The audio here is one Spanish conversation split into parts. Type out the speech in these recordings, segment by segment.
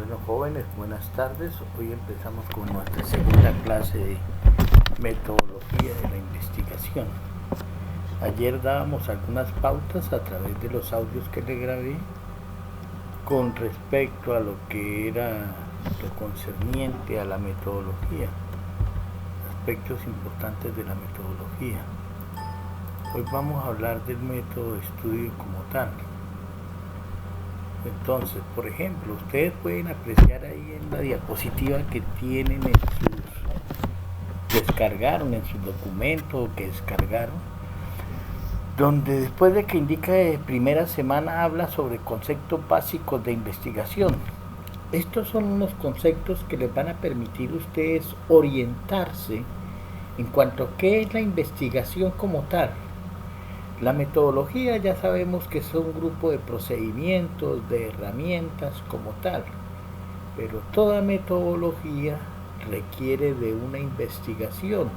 Bueno, jóvenes, buenas tardes. Hoy empezamos con nuestra segunda clase de metodología de la investigación. Ayer dábamos algunas pautas a través de los audios que le grabé con respecto a lo que era lo concerniente a la metodología, aspectos importantes de la metodología. Hoy vamos a hablar del método de estudio como tal. Entonces, por ejemplo, ustedes pueden apreciar ahí en la diapositiva que tienen descargaron en su documento que descargaron, donde después de que indica de primera semana habla sobre conceptos básicos de investigación. Estos son unos conceptos que les van a permitir a ustedes orientarse en cuanto a qué es la investigación como tal. La metodología ya sabemos que es un grupo de procedimientos, de herramientas como tal, pero toda metodología requiere de una investigación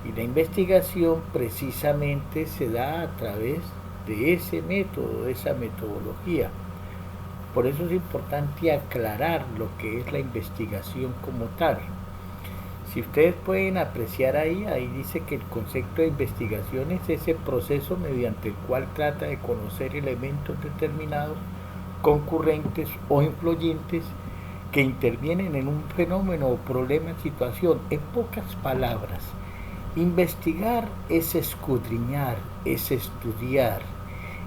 y la investigación precisamente se da a través de ese método, de esa metodología. Por eso es importante aclarar lo que es la investigación como tal. Si ustedes pueden apreciar ahí dice que el concepto de investigación es ese proceso mediante el cual trata de conocer elementos determinados, concurrentes o influyentes que intervienen en un fenómeno o problema o situación. En pocas palabras, investigar es escudriñar, es estudiar,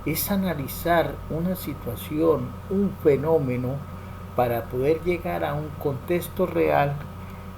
es analizar una situación, un fenómeno para poder llegar a un contexto real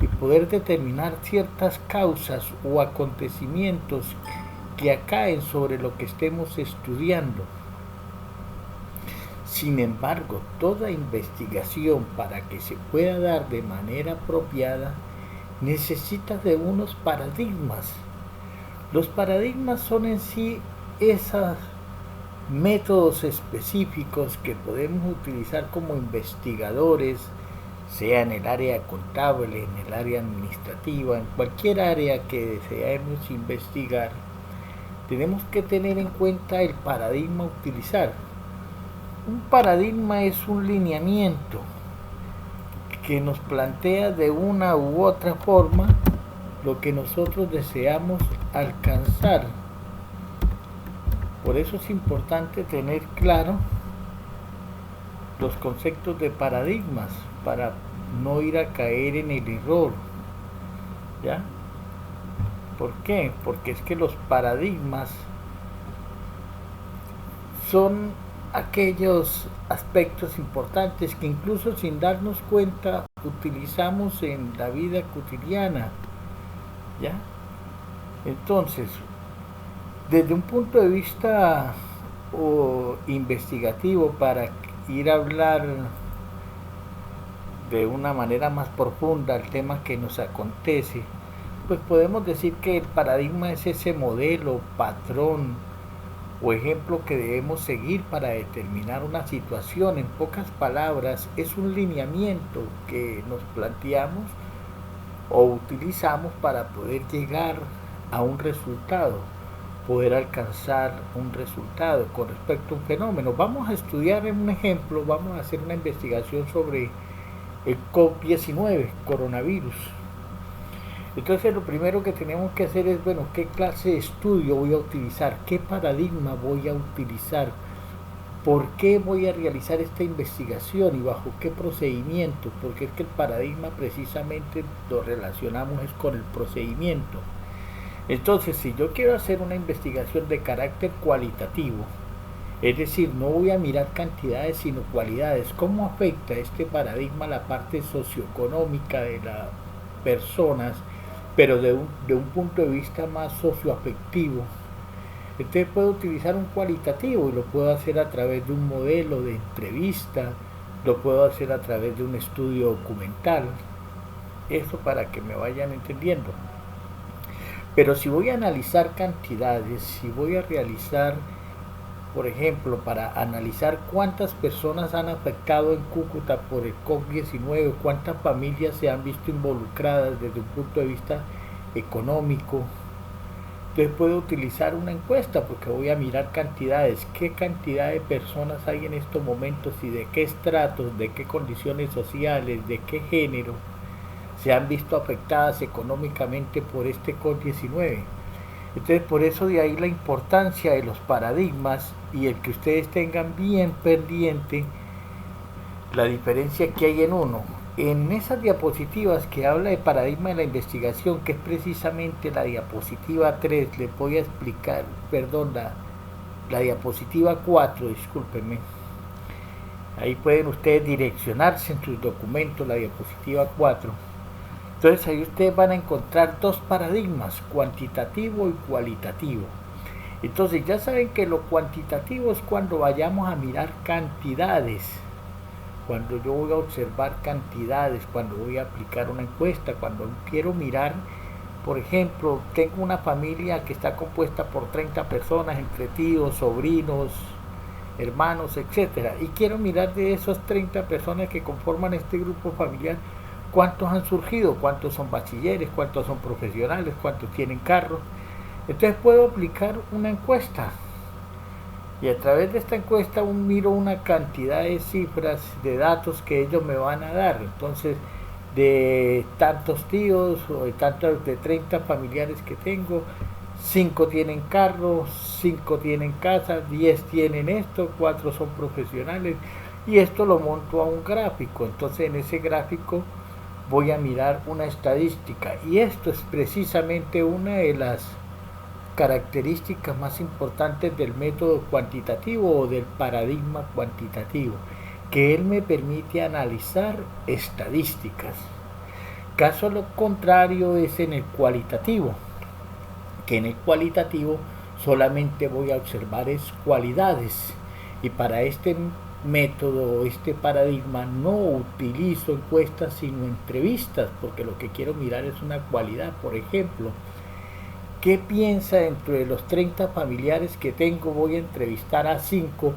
y poder determinar ciertas causas o acontecimientos que acaen sobre lo que estemos estudiando. Sin embargo, toda investigación para que se pueda dar de manera apropiada necesita de unos paradigmas. Los paradigmas son en sí esos métodos específicos que podemos utilizar como investigadores, sea en el área contable, en el área administrativa, en cualquier área que deseemos investigar. Tenemos que tener en cuenta el paradigma a utilizar. Un paradigma es un lineamiento que nos plantea de una u otra forma lo que nosotros deseamos alcanzar. Por eso es importante tener claro los conceptos de paradigmas para no ir a caer en el error. ¿Ya? ¿Por qué? Porque es que los paradigmas son aquellos aspectos importantes que incluso sin darnos cuenta utilizamos en la vida cotidiana. ¿Ya? Entonces, desde un punto de vista investigativo, para ir a hablar de una manera más profunda el tema que nos acontece, pues podemos decir que el paradigma es ese modelo, patrón o ejemplo que debemos seguir para determinar una situación. En pocas palabras, es un lineamiento que nos planteamos o utilizamos para poder llegar a un resultado, poder alcanzar un resultado con respecto a un fenómeno. Vamos a estudiar en un ejemplo, vamos a hacer una investigación sobre el COVID-19, coronavirus. Entonces lo primero que tenemos que hacer es, bueno, ¿qué clase de estudio voy a utilizar? ¿Qué paradigma voy a utilizar? ¿Por qué voy a realizar esta investigación y bajo qué procedimiento? Porque es que el paradigma precisamente lo relacionamos es con el procedimiento. Entonces, si yo quiero hacer una investigación de carácter cualitativo, es decir, no voy a mirar cantidades sino cualidades, ¿cómo afecta este paradigma la parte socioeconómica de las personas, pero de un punto de vista más socioafectivo? Entonces puedo utilizar un cualitativo y lo puedo hacer a través de un modelo de entrevista, lo puedo hacer a través de un estudio documental, eso para que me vayan entendiendo. Pero si voy a analizar cantidades, si voy a realizar, por ejemplo, para analizar cuántas personas han afectado en Cúcuta por el COVID-19, cuántas familias se han visto involucradas desde un punto de vista económico, Entonces puedo utilizar una encuesta porque voy a mirar cantidades, qué cantidad de personas hay en estos momentos y de qué estratos, de qué condiciones sociales, de qué género se han visto afectadas económicamente por este COVID-19. Entonces por eso de ahí la importancia de los paradigmas y el que ustedes tengan bien pendiente la diferencia que hay en uno. En esas diapositivas que habla de paradigma de la investigación, que es precisamente la diapositiva 3, les voy a explicar, perdón, la diapositiva 4, discúlpenme. Ahí pueden ustedes direccionarse en sus documentos, la diapositiva 4. Entonces ahí ustedes van a encontrar dos paradigmas, cuantitativo y cualitativo. Entonces ya saben que lo cuantitativo es cuando vayamos a mirar cantidades, cuando yo voy a observar cantidades, cuando voy a aplicar una encuesta, cuando quiero mirar, por ejemplo, tengo una familia que está compuesta por 30 personas, entre tíos, sobrinos, hermanos, etcétera, y quiero mirar de esos 30 personas que conforman este grupo familiar, cuántos han surgido, cuántos son bachilleres, cuántos son profesionales, cuántos tienen carros. Entonces puedo aplicar una encuesta y a través de esta encuesta miro una cantidad de cifras, de datos que ellos me van a dar. Entonces, de tantos tíos o de 30 familiares que tengo, 5 tienen carro, 5 tienen casa, 10 tienen esto, 4 son profesionales, y esto lo monto a un gráfico. Entonces en ese gráfico voy a mirar una estadística, y esto es precisamente una de las características más importantes del método cuantitativo o del paradigma cuantitativo, que él me permite analizar estadísticas. Caso lo contrario es en el cualitativo, que en el cualitativo solamente voy a observar es cualidades, y para este método, este paradigma, no utilizo encuestas sino entrevistas, porque lo que quiero mirar es una cualidad. Por ejemplo, ¿qué piensa dentro de los 30 familiares que tengo? Voy a entrevistar a 5,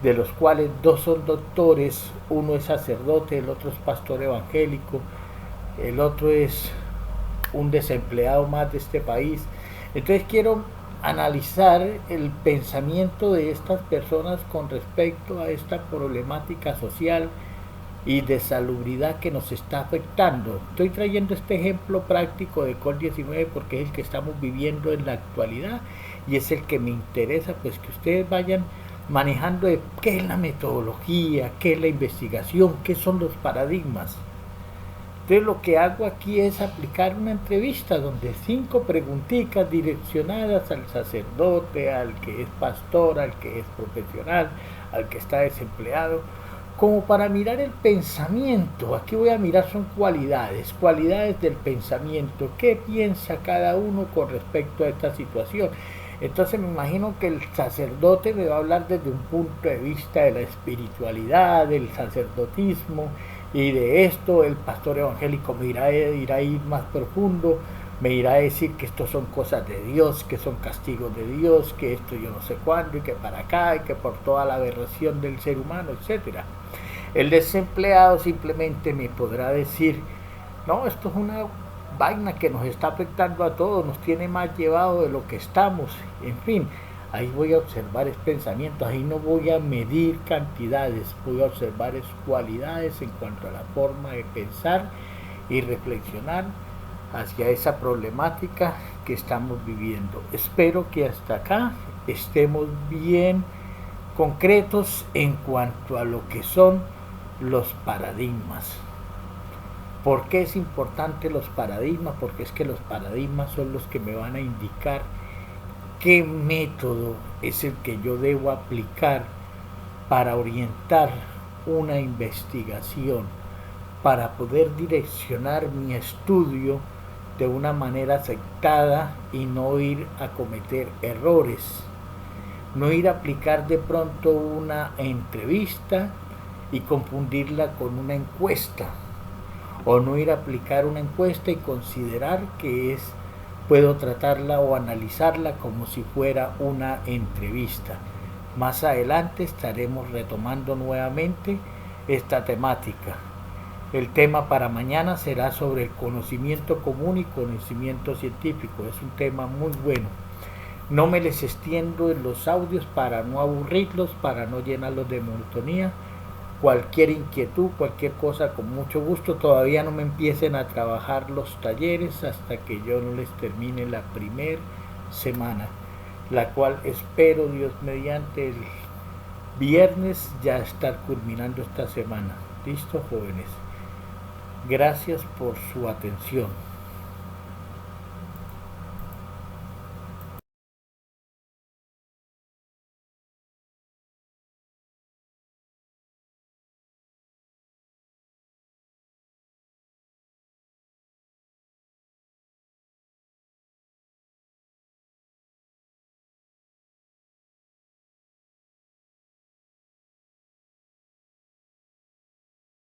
de los cuales 2 son doctores, uno es sacerdote, el otro es pastor evangélico, el otro es un desempleado más de este país. Entonces quiero analizar el pensamiento de estas personas con respecto a esta problemática social y de salubridad que nos está afectando. Estoy trayendo este ejemplo práctico de COVID-19 porque es el que estamos viviendo en la actualidad y es el que me interesa, pues que ustedes vayan manejando de qué es la metodología, qué es la investigación, qué son los paradigmas. Entonces lo que hago aquí es aplicar una entrevista donde 5 preguntitas direccionadas al sacerdote, al que es pastor, al que es profesional, al que está desempleado, como para mirar el pensamiento. Aquí voy a mirar son cualidades del pensamiento, qué piensa cada uno con respecto a esta situación. Entonces me imagino que el sacerdote me va a hablar desde un punto de vista de la espiritualidad, del sacerdotismo, y de esto el pastor evangélico me irá a ir más profundo, me irá a decir que esto son cosas de Dios, que son castigos de Dios, que esto yo no sé cuándo, y que para acá, y que por toda la aberración del ser humano, etcétera. El desempleado simplemente me podrá decir, no, esto es una vaina que nos está afectando a todos, nos tiene más llevado de lo que estamos, en fin. Ahí voy a observar es pensamientos, ahí no voy a medir cantidades, voy a observar es cualidades en cuanto a la forma de pensar y reflexionar hacia esa problemática que estamos viviendo. Espero que hasta acá estemos bien concretos en cuanto a lo que son los paradigmas. ¿Por qué es importante los paradigmas? Porque es que los paradigmas son los que me van a indicar qué método es el que yo debo aplicar para orientar una investigación, para poder direccionar mi estudio de una manera aceptada y no ir a cometer errores, no ir a aplicar de pronto una entrevista y confundirla con una encuesta, o no ir a aplicar una encuesta y considerar que puedo tratarla o analizarla como si fuera una entrevista. Más adelante estaremos retomando nuevamente esta temática. El tema para mañana será sobre el conocimiento común y conocimiento científico. Es un tema muy bueno. No me les extiendo en los audios para no aburrirlos, para no llenarlos de monotonía. Cualquier inquietud, cualquier cosa, con mucho gusto. Todavía no me empiecen a trabajar los talleres hasta que yo no les termine la primera semana, la cual espero, Dios mediante, el viernes ya estar culminando esta semana. ¿Listo, jóvenes? Gracias por su atención.